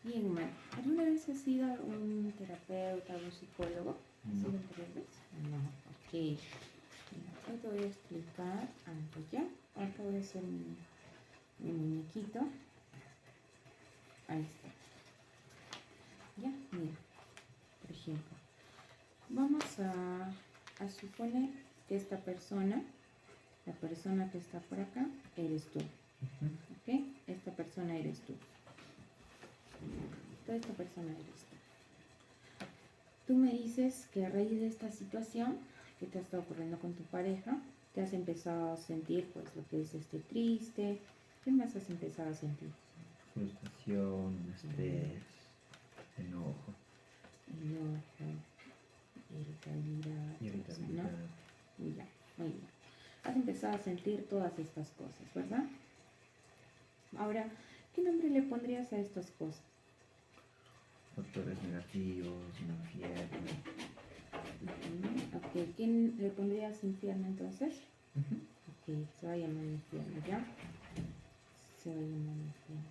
Bien, Mar. ¿Alguna vez has ido a un terapeuta, a un psicólogo? ¿Has No. ido anteriormente? No, ok. Mira, hoy te voy a explicar algo, ¿ya? Ahorita voy a hacer mi muñequito. Ahí está. ¿Ya? Mira, por ejemplo, vamos a suponer que esta persona, la persona que está por acá, eres tú. ¿Ok? Esta persona eres tú. Toda esta persona eres tú. Tú me dices que a raíz de esta situación que te ha estado ocurriendo con tu pareja, te has empezado a sentir pues lo que es triste. ¿Qué más has empezado a sentir? Frustración, estrés, enojo, Enojo, irritabilidad, todo eso, ¿no? irritabilidad. Ya, muy bien. Has empezado a sentir todas estas cosas, ¿verdad? Ahora, ¿qué nombre le pondrías a estas cosas? Factores negativos, infierno. Ok, ¿quién le pondrías infierno entonces? Ujú. Ok, se va a llamar infierno, ¿ya? Se va a llamar infierno.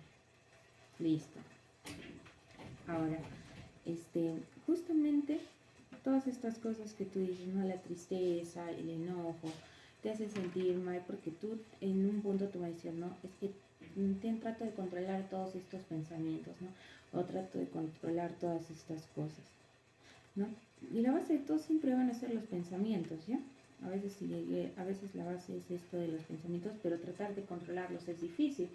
Listo. Ahora, justamente todas estas cosas que tú dices, ¿no? La tristeza, el enojo, te hace sentir mal porque tú en un punto tú me decías, ¿no? Es que trato de controlar todos estos pensamientos, ¿no? O trato de controlar todas estas cosas, ¿no? Y la base de todo siempre van a ser los pensamientos, ¿ya? A veces la base es esto de los pensamientos, pero tratar de controlarlos es difícil.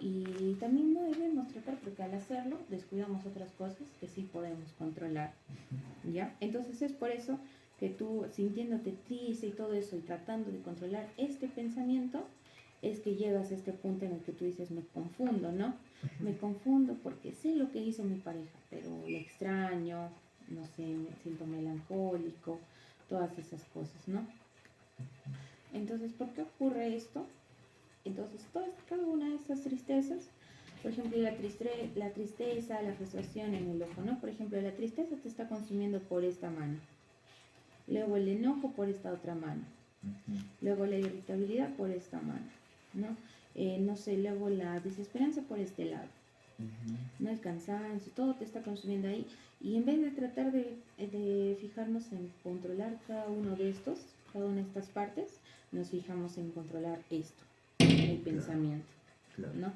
Y también no debemos tratar, porque al hacerlo descuidamos otras cosas que sí podemos controlar, ¿ya? Entonces es por eso que tú, sintiéndote triste y todo eso y tratando de controlar este pensamiento, es que llegas a este punto en el que tú dices, me confundo, ¿no? Me confundo porque sé lo que hizo mi pareja, pero lo extraño, no sé, me siento melancólico, todas esas cosas, ¿no? Entonces, ¿por qué ocurre esto? Entonces, cada una de estas tristezas, por ejemplo, la tristeza, la frustración en el ojo, ¿no? Por ejemplo, la tristeza te está consumiendo por esta mano, luego el enojo por esta otra mano, luego la irritabilidad por esta mano, ¿no? No sé, luego la desesperanza por este lado, ¿no? El cansancio, todo te está consumiendo ahí. Y en vez de tratar de fijarnos en controlar cada uno de estos, cada una de estas partes, nos fijamos en controlar esto, el pensamiento, Claro. ¿no?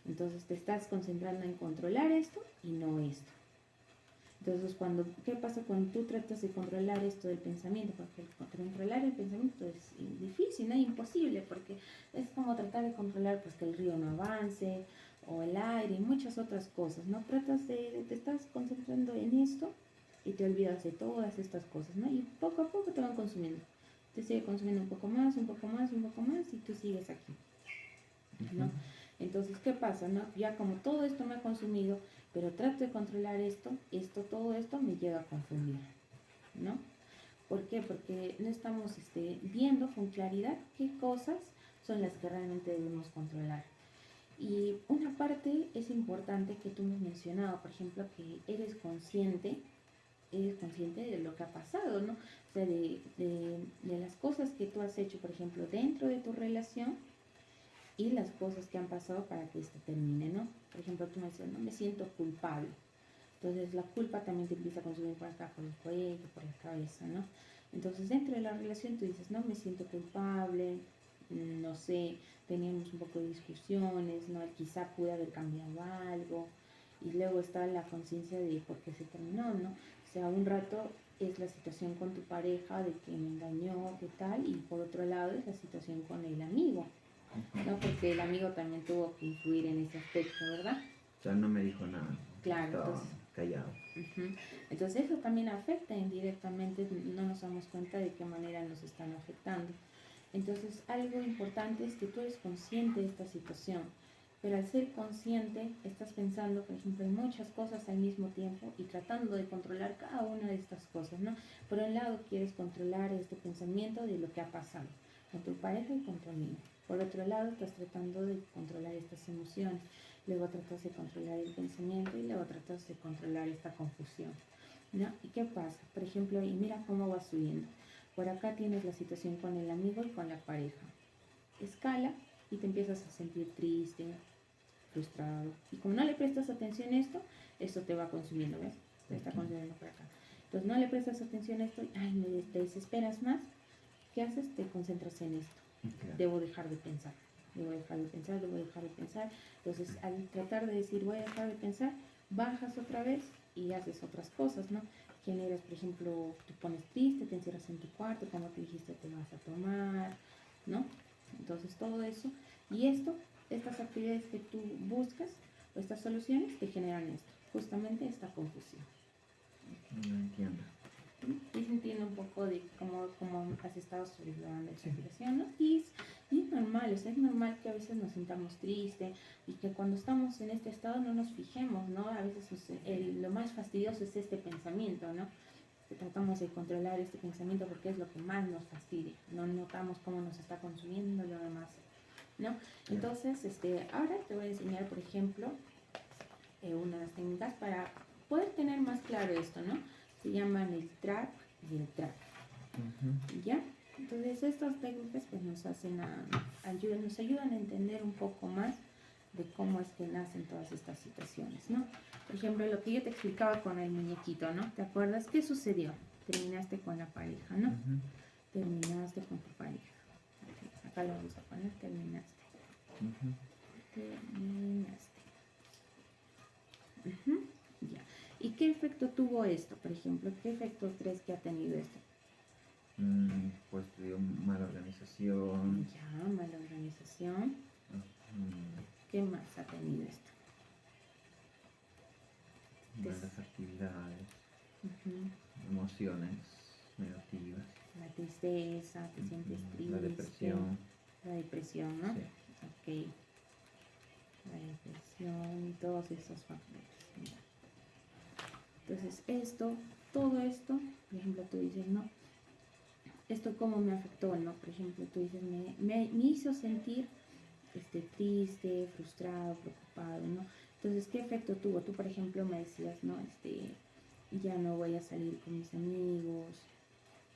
Entonces te estás concentrando en controlar esto y no esto. Entonces, ¿qué pasa cuando tú tratas de controlar esto del pensamiento? Porque controlar el pensamiento es difícil, ¿no? Imposible, porque es como tratar de controlar pues que el río no avance, o el aire y muchas otras cosas, ¿no? Te estás concentrando en esto y te olvidas de todas estas cosas, ¿no? Y poco a poco te van consumiendo. Te sigue consumiendo un poco más, un poco más, un poco más y tú sigues aquí, ¿no? Entonces, ¿qué pasa, no? Ya como todo esto me ha consumido, pero trato de controlar todo esto me llega a confundir, ¿no? ¿Por qué? Porque no estamos viendo con claridad qué cosas son las que realmente debemos controlar. Y una parte es importante que tú me has mencionado, por ejemplo, que eres consciente de lo que ha pasado, ¿no? O sea, de las cosas que tú has hecho, por ejemplo, dentro de tu relación y las cosas que han pasado para que esto termine, ¿no? Por ejemplo, tú me decías, no me siento culpable. Entonces la culpa también te empieza a consumir por acá, por el cuello, por la cabeza, ¿no? Entonces dentro de la relación tú dices, no me siento culpable, no sé, teníamos un poco de discusiones, ¿no? Quizá pude haber cambiado algo. Y luego está la conciencia de por qué se terminó, ¿no? O sea, un rato es la situación con tu pareja de que me engañó, qué tal, y por otro lado es la situación con el amigo, ¿no? Porque el amigo también tuvo que influir en ese aspecto, ¿verdad? O sea, no me dijo nada. Claro, Estaba entonces, callado. entonces eso también afecta indirectamente, no nos damos cuenta de qué manera nos están afectando. Entonces, algo importante es que tú eres consciente de esta situación, pero al ser consciente estás pensando, por ejemplo, en muchas cosas al mismo tiempo y tratando de controlar cada una de estas cosas, ¿no? Por un lado quieres controlar este pensamiento de lo que ha pasado con tu pareja y con tu amigo. Por otro lado, estás tratando de controlar estas emociones, luego tratas de controlar el pensamiento y luego tratas de controlar esta confusión, ¿no? ¿Y qué pasa? Por ejemplo, y mira cómo va subiendo. Por acá tienes la situación con el amigo y con la pareja. Escala y te empiezas a sentir triste, frustrado. Y como no le prestas atención a esto te va consumiendo, ¿ves? Te está consumiendo por acá. Entonces no le prestas atención a esto y te desesperas más. ¿Qué haces? Te concentras en esto. Claro. Debo dejar de pensar. Debo dejar de pensar, debo dejar de pensar. Entonces, al tratar de decir voy a dejar de pensar, bajas otra vez y haces otras cosas, ¿no? Generas, por ejemplo, te pones triste, te encierras en tu cuarto, como te dijiste, te vas a tomar, ¿no? Entonces, todo eso. Y estas actividades que tú buscas, o estas soluciones, te generan esto, justamente esta confusión. No entiendo. Y se entiende un poco de cómo has estado sobrellevando esa situación, ¿no? Y es normal, o sea, es normal que a veces nos sintamos tristes y que cuando estamos en este estado no nos fijemos, ¿no? A veces lo más fastidioso es este pensamiento, ¿no? Que tratamos de controlar este pensamiento porque es lo que más nos fastidia, no notamos cómo nos está consumiendo lo demás, ¿no? Entonces, ahora te voy a enseñar, por ejemplo, unas técnicas para poder tener más claro esto, ¿no? Se llaman el trap y el trap. ¿Ya? Entonces estas técnicas pues nos ayudan a entender un poco más de cómo es que nacen todas estas situaciones, ¿no? Por ejemplo, lo que yo te explicaba con el muñequito, ¿no? ¿Te acuerdas? ¿Qué sucedió? Terminaste con la pareja, ¿no? Terminaste con tu pareja. Acá lo vamos a poner, terminaste. Terminaste. Ya. ¿Y qué efecto tuvo esto, por ejemplo? ¿Qué efecto crees que ha tenido esto? Pues te digo, mala organización. Ya, mala organización. ¿Qué más ha tenido esto? Malas actividades, emociones negativas. La tristeza, te sientes triste. La depresión. La depresión, ¿no? Sí. Ok. La depresión, todos esos factores. Mira. Entonces todo esto, por ejemplo, tú dices, ¿no? ¿Esto cómo me afectó, no? Por ejemplo, tú dices, me hizo sentir triste, frustrado, preocupado, ¿no? Entonces, ¿qué efecto tuvo? Tú, por ejemplo, me decías, ¿no? Ya no voy a salir con mis amigos,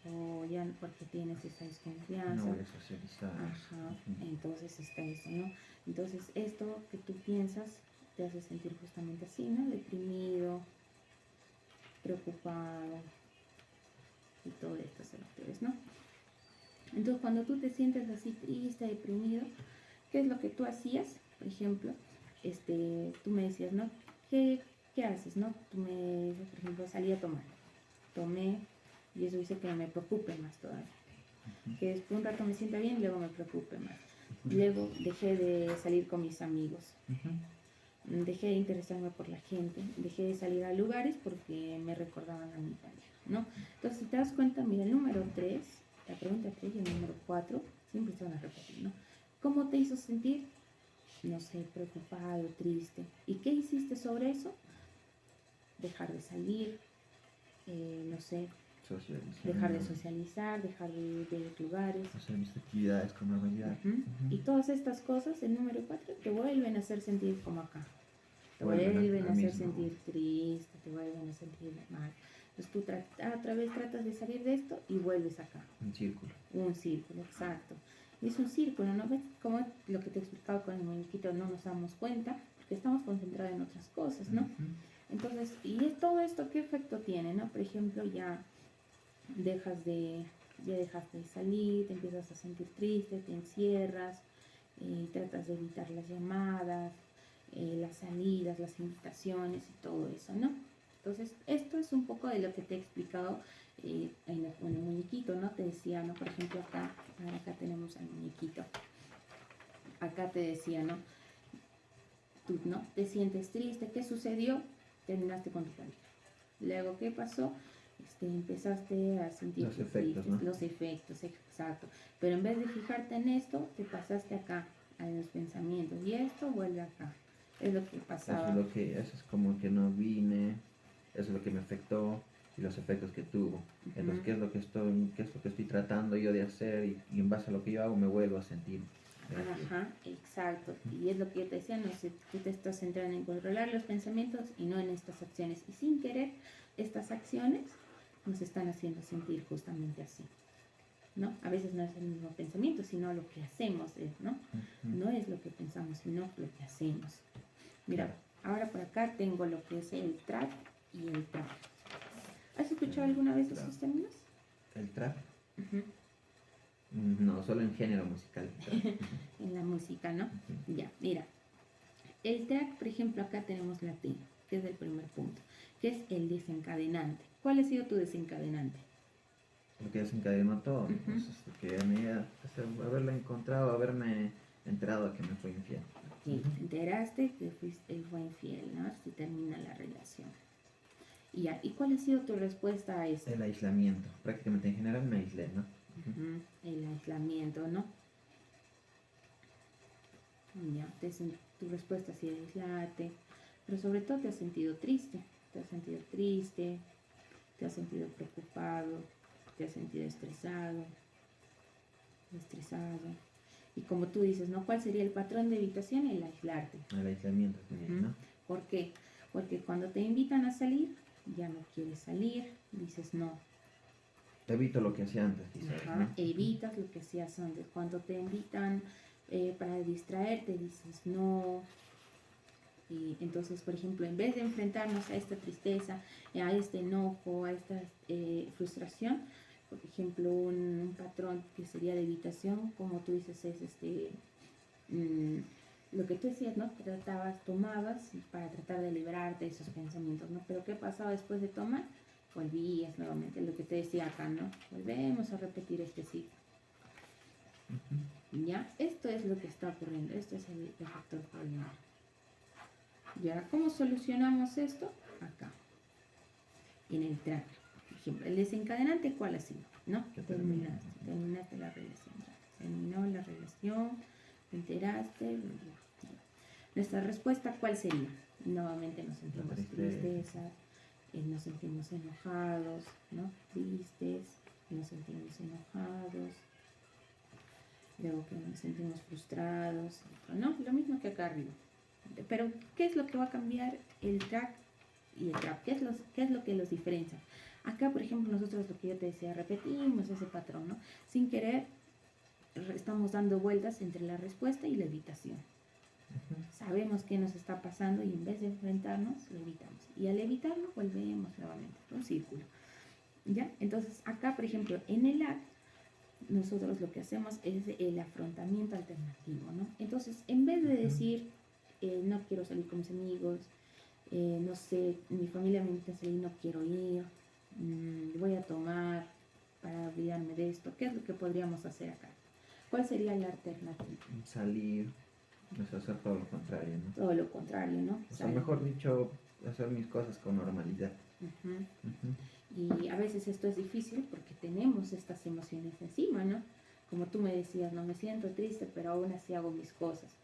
o ya porque tienes esa desconfianza. No voy a socializar. Ajá, entonces está eso, ¿no? Entonces, esto que tú piensas te hace sentir justamente así, ¿no? Deprimido, preocupado, y todos estos factores, ¿no? Entonces, cuando tú te sientes así triste, deprimido, ¿qué es lo que tú hacías? Por ejemplo, tú me decías, ¿no? ¿Qué haces, no? Tú me dices, por ejemplo, salí a tomar. Tomé y eso hizo que me preocupe más todavía. Que después un rato me sienta bien y luego me preocupe más. Luego dejé de salir con mis amigos. Dejé de interesarme por la gente. Dejé de salir a lugares porque me recordaban a mi pareja, ¿no? Entonces, si te das cuenta, mira, el número 3, la pregunta 3 y el número 4 siempre se van a repetir, ¿no? ¿Cómo te hizo sentir? No sé, preocupado, triste. ¿Y qué hiciste sobre eso? Dejar de salir, no sé, dejar de socializar, dejar de ir a lugares. Hacer mis actividades con normalidad. Y todas estas cosas, el número 4, te vuelven a hacer sentir como acá. Te vuelven a hacer sentir triste, te vuelven a sentir mal. Entonces tú otra vez tratas de salir de esto y vuelves acá. Un círculo. Un círculo, exacto. Y es un círculo, ¿no ves? Como lo que te he explicado con el muñequito, no nos damos cuenta porque estamos concentrados en otras cosas, ¿no? Entonces, ¿y todo esto qué efecto tiene, no? Por ejemplo, ya dejaste de salir, te empiezas a sentir triste, te encierras, tratas de evitar las llamadas, las salidas, las invitaciones y todo eso, ¿no? Entonces, esto es un poco de lo que te he explicado en el muñequito, ¿no? Te decía, ¿no? Por ejemplo, acá tenemos al muñequito. Acá te decía, ¿no? Tú, ¿no? Te sientes triste, ¿qué sucedió? Terminaste con tu pareja. Luego, ¿qué pasó? Empezaste a sentir los efectos, ¿no? Los efectos, exacto. Pero en vez de fijarte en esto, te pasaste acá, a los pensamientos. Y esto vuelve acá. Es lo que pasaba. Eso es como que no vine, eso es lo que me afectó y los efectos que tuvo. Entonces, ¿qué es lo que estoy tratando yo de hacer? Y en base a lo que yo hago me vuelvo a sentir. Ajá, exacto. Y es lo que yo te decía, no sé, tú te estás centrando en controlar los pensamientos y no en estas acciones. Y sin querer, estas acciones nos están haciendo sentir justamente así, ¿no? A veces no es el mismo pensamiento, sino lo que hacemos, ¿no? No es lo que pensamos, sino lo que hacemos. Mira, Claro. ahora por acá tengo lo que es el trap y el trap. ¿Has escuchado alguna vez Trap. esos términos? El trap. Ujú. No, solo en género musical. Trap. En la música, ¿no? Ujú. Ya, mira. El trap, por ejemplo, acá tenemos la T, que es el primer punto, que es el desencadenante. ¿Cuál ha sido tu desencadenante? Lo que desencadenó todo, Ujú. pues, que haberlo encontrado, haberme enterado que me fue infiel. Que Ujú. te enteraste que él fue infiel, ¿no? Si termina la relación. Y ya, ¿y cuál ha sido tu respuesta a esto? El aislamiento. Prácticamente en general me aislé, ¿no? Ujú. Ujú. El aislamiento, ¿no? Ya, tu respuesta ha sido aislarte, pero sobre todo te has sentido triste. Te has sentido triste, te has sentido preocupado, te has sentido estresado. Y como tú dices, ¿no? ¿Cuál sería el patrón de evitación? El aislarte. El aislamiento también, ¿no? ¿Por qué? Porque cuando te invitan a salir, ya no quieres salir, dices no. Evito lo que hacía antes, quizás, Ajá, ¿no? evitas lo que hacías antes. Cuando te invitan para distraerte, dices no. Y entonces, por ejemplo, en vez de enfrentarnos a esta tristeza, a este enojo, a esta frustración, por ejemplo, un patrón que sería de evitación, como tú dices, es lo que tú decías, ¿no? Tomabas para tratar de liberarte de esos pensamientos, ¿no? Pero ¿qué pasaba después de tomar? Volvías nuevamente, lo que te decía acá, ¿no? Volvemos a repetir este ciclo. Ujú. ¿Ya? Esto es lo que está ocurriendo, esto es el factor problema. ¿Y ahora cómo solucionamos esto? Acá, en el track. Por ejemplo, el desencadenante, ¿cuál ha sido? ¿No? Que Terminaste la relación. Terminó la relación, te enteraste. Ya. Nuestra respuesta, ¿cuál sería? Nuevamente nos sentimos tristeza, nos sentimos enojados, ¿no? Tristes, nos sentimos enojados, luego que nos sentimos frustrados, ¿no? Lo mismo que acá arriba. Pero, ¿qué es lo que va a cambiar el track y el trap? ¿Qué es lo que los diferencia? Acá, por ejemplo, nosotros lo que yo te decía, repetimos ese patrón, ¿no? Sin querer, estamos dando vueltas entre la respuesta y la evitación. Ujú. Sabemos qué nos está pasando y en vez de enfrentarnos, lo evitamos. Y al evitarlo, volvemos nuevamente, un círculo. ¿Ya? Entonces, acá, por ejemplo, en el act, nosotros lo que hacemos es el afrontamiento alternativo, ¿no? Entonces, en vez de decir, no quiero salir con mis amigos, no sé, mi familia me invita a salir, no quiero ir, voy a tomar para olvidarme de esto, ¿qué es lo que podríamos hacer acá? ¿Cuál sería la alternativa? Salir, o sea, hacer todo lo contrario, ¿no? Todo lo contrario, ¿no? O sea, mejor dicho, hacer mis cosas con normalidad. Uh-huh. Ujú. Y a veces esto es difícil porque tenemos estas emociones encima, ¿no? Como tú me decías, no me siento triste, pero aún así hago mis cosas,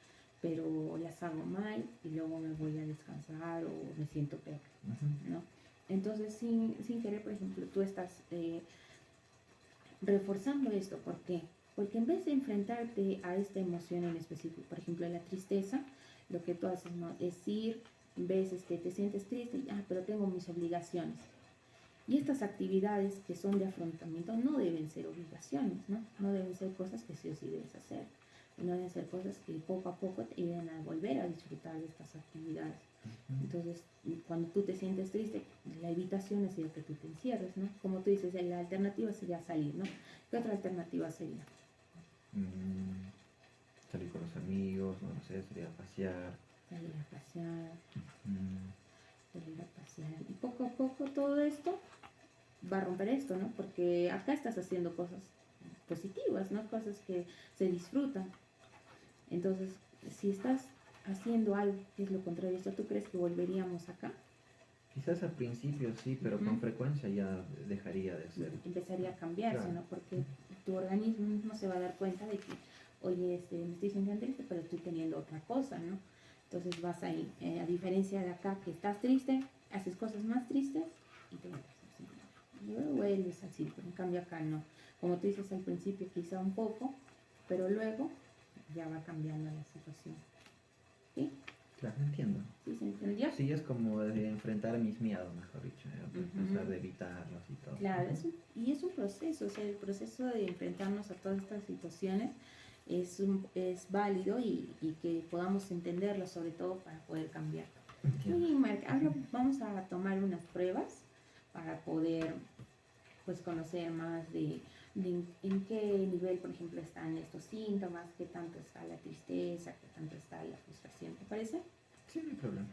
pero las hago mal y luego me voy a descansar o me siento peor, Ujú. ¿no? Entonces, sin querer, por ejemplo, tú estás reforzando esto. ¿Por qué? Porque en vez de enfrentarte a esta emoción en específico, por ejemplo, la tristeza, lo que tú haces, ¿no? Es ir, ves, te sientes triste, pero tengo mis obligaciones. Y estas actividades que son de afrontamiento no deben ser obligaciones, ¿no? No deben ser cosas que sí o sí debes hacer. No deben ser cosas que poco a poco te ayuden a volver a disfrutar de estas actividades. Entonces, cuando tú te sientes triste, la evitación es que tú te encierres, ¿no? Como tú dices, la alternativa sería salir, ¿no? ¿Qué otra alternativa sería? Salir con los amigos, no sé, sería pasear. Salir a pasear, Mm, salir a pasear. Y poco a poco todo esto va a romper esto, ¿no? Porque acá estás haciendo cosas positivas, ¿no? Cosas que se disfrutan. Entonces, si estás haciendo algo que es lo contrario a esto, ¿tú crees que volveríamos acá? Quizás al principio sí, pero con frecuencia ya dejaría de ser. Empezaría a cambiarse, Claro. ¿no? Porque tu organismo mismo se va a dar cuenta de que, oye, me estoy sintiendo triste, pero estoy teniendo otra cosa, ¿no? Entonces vas ahí, a diferencia de acá que estás triste, haces cosas más tristes y te vuelves al círculo. Y luego vuelves al círculo. En cambio acá no. Como tú dices al principio, quizá un poco, pero luego ya va cambiando la situación. ¿Sí? Claro, entiendo. ¿Sí se entendió? Sí, es como de enfrentar mis miedos, mejor dicho, tratar de evitarlos y todo. Claro, y es un proceso, o sea, el proceso de enfrentarnos a todas estas situaciones es válido y que podamos entenderlo sobre todo para poder cambiar. Entiendo. Y Marc, ahora vamos a tomar unas pruebas para poder pues conocer más de en qué nivel, por ejemplo, están estos síntomas, qué tanto está la tristeza, qué tanto está la frustración. ¿Te parece? Sí, no hay problema.